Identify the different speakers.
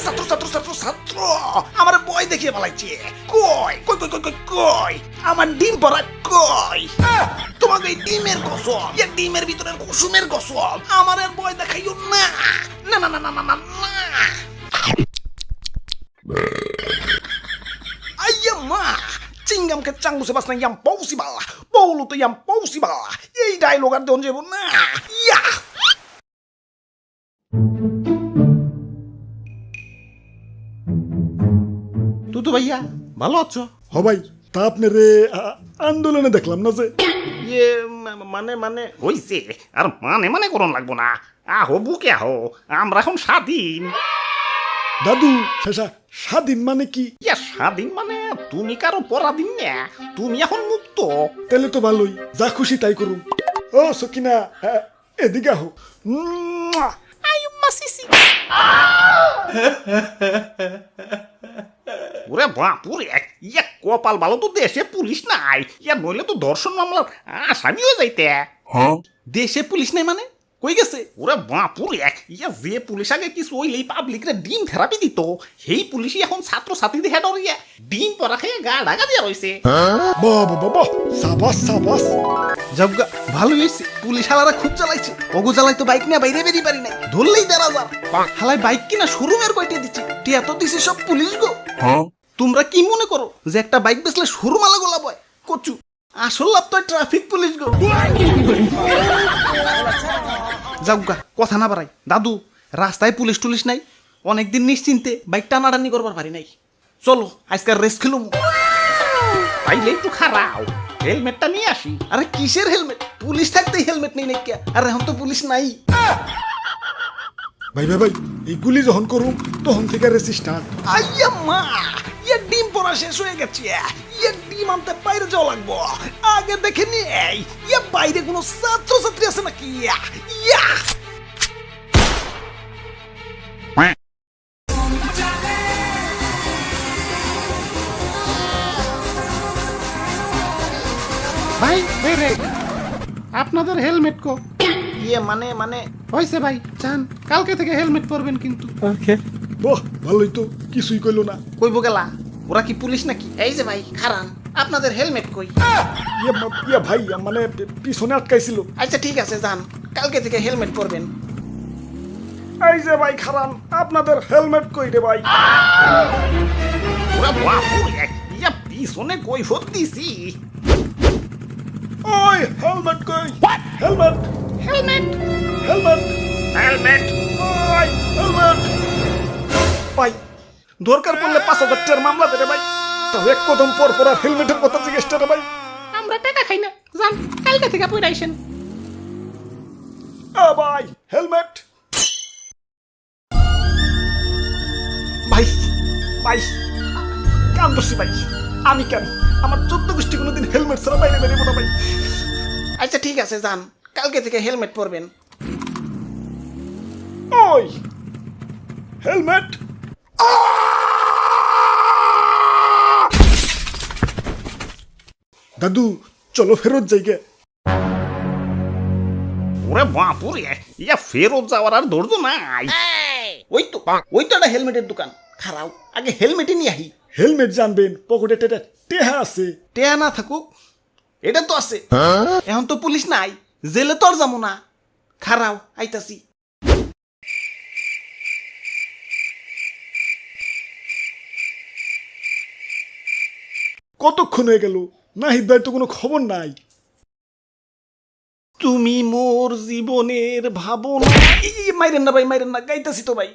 Speaker 1: ছাত্র ছাত্র ছাত্র ছাত্র আমার বই দেখিয়ে পালাইছে। কই কই কই কই কই কই আমার ডিম পড়া কই? তোমাকে এই ডিমের কসম, এই ডিমের ভিতরের কুসুমের কসম, আমার আর বই দেখাইও না। না না না না না না না। Aia ma, cingam ke canggu sebas na yang possible, polo to yang possible. Ei dialogue আর দেন যাব না। ইয়া
Speaker 2: তুতু ভাইয়া ভালো আছো?
Speaker 3: হ ভাই, তা আপনারে আন্দোলনে দেখলাম না যে।
Speaker 2: ইয়ে মানে মানে
Speaker 1: হইছে আর মানে মানে করন লাগবো না। আহো বুকে আহো, আমরা এখন স্বাধীন।
Speaker 3: দাদু শেষা স্বাধীন মানে কি?
Speaker 1: ইয়া স্বাধীন মানে তুমি কারো পরাধীন না, তুমি এখন মুক্ত।
Speaker 3: তাহলে তো ভালোই, যা খুশি তাই করুন। ও সকিনা, এদিকে আহো।
Speaker 1: মাসিসি ওরে বাপুরে, ইয়া কপাল ভালো তো দেশে পুলিশ নাই, ইয়া নইলে তো ধর্ষণ মামলার আসামি হয়ে যাইতে।
Speaker 2: দেশে পুলিশ নাই মানে কই গেছে?
Speaker 1: ওরে বাপুরে, ইয়া যে পুলিশ আগে কিছু হইলেই পাবলিকরে ডিম থেরাপি দিত, সেই পুলিশই এখন ছাত্র ছাত্রীদের হেড ইয়া ডিম পরা খেয়ে গা ঢাকা দিয়া রয়েছে।
Speaker 3: বাবা বাবা, সাবাস সাবাস।
Speaker 2: জবগা ভালো হয়েছে, পুলিশ হালারা খুব চালাইছে। ওগো চালাই তো বাইক নিয়ে বাইরে বেরিয়ে পারি নাই, ধরলেই ১,৫০০। হালাই বাইক কিনা শোরুমের কয়টা দিচ্ছে, টিয়া তো দিছে সব পুলিশ গো। তোমরা কি মনে করো যে একটা বাইক বেচলে শোরুম আলা গোলা বয়? কচু আসল লাভ তো ট্রাফিক পুলিশ গো। যাওগা কথা না বাড়াই, দাদু রাস্তায় পুলিশ টুলিশ নাই, অনেকদিন নিশ্চিন্তে বাইক টানাটানি করবার পারি নাই। চলো আজকাল রেস খেলুম।
Speaker 1: তাইলে একটু খারাও, হেলমেটটা নিয়ে আসি।
Speaker 2: আরে কিসের হেলমেট? পুলিশ থাকতেই হেলমেট নেই নাকি? আর এখন তো পুলিশ নাই।
Speaker 3: ভাই ভাই ভাই, এইগুলি যখন করুম তখন থেকে রেসি স্টার্ট।
Speaker 1: আইয়া মা, ইয়া ডিম পড়া শেষ হয়ে গেছে, ইয়া ডিম আনতে বাইরে যাওয়া লাগবো। আগে দেখে নেই ইয়া বাইরে কোনো ছাত্র ছাত্রী আছে নাকি। ইয়া
Speaker 2: ভাই বেরে আপনাদের হেলমেট কো?
Speaker 1: ইয়ে মানে মানে
Speaker 2: হয়েছে ভাই, চান কালকে থেকে হেলমেট পরবেন কিন্তু।
Speaker 3: বাহ ভালোই তো, কিছুই কইলো না।
Speaker 1: কইব গেলা, ওরা কি পুলিশ নাকি? এই যে ভাই খারান, আপনাদের হেলমেট কই?
Speaker 3: ইয়া ভাই, মানে পিছনে আটকাইছিল।
Speaker 1: আচ্ছা ঠিক আছে যান, কালকে থেকে হেলমেট পরবেন।
Speaker 3: এই যে ভাই খারান, আপনাদের হেলমেট কই রে ভাই?
Speaker 1: ওরা বাপুরে, ইয়া পিছনে কই দিছি।
Speaker 3: ওই হেলমেট কই? হেলমেট
Speaker 1: হেলমেট
Speaker 3: হেলমেট
Speaker 1: হেলমেট
Speaker 3: ওই হেলমেট।
Speaker 1: ভাই দরকার পড়লে ৫,০০০ টাকার মামলা দেবে ভাই।
Speaker 3: তাও এক কদম পর পর আর হেলমেটের কথা জিজ্ঞেস রে ভাই।
Speaker 1: আমরা টাকা খাই না, যান কালকে থেকে পরে আইসেন।
Speaker 3: ভাই হেলমেট।
Speaker 1: ভাই ভাই কান দোষী ভাই, আমি কেন?
Speaker 3: আমার ১৪ গোষ্ঠী কোনোদিন হেলমেট ছাড়া বাইরে বেরিয়ে না ভাই।
Speaker 1: আচ্ছা ঠিক আছে যান, কালকে থেকে হেলমেট পরবেন।
Speaker 3: ওই হেলমেট। দাদু চলো ফেরত যাইগে।
Speaker 1: ওরে বাপুরে, ইয়া ফেরত যাওয়ার আর ধৈর্য নাই। ওই তো একটা হেলমেটের দোকান, খারাও আগে হেলমেটই নিয়ে আহি।
Speaker 3: হেলমেট জানবেন, পকেটে টেহা আছে।
Speaker 2: টেয়া না থাকুক, এটা তো আছে। এখন তো পুলিশ নাই, জেলে তো আর যাবো না। খারাও আইতাছি।
Speaker 3: কতক্ষণ হয়ে গেল, নাহিদ ভাই তো কোনো খবর নাই।
Speaker 2: তুমি মোর জীবনের ভাবনা। মাইরেন না ভাই, মাইরেন না, গাইতাছি তো ভাই।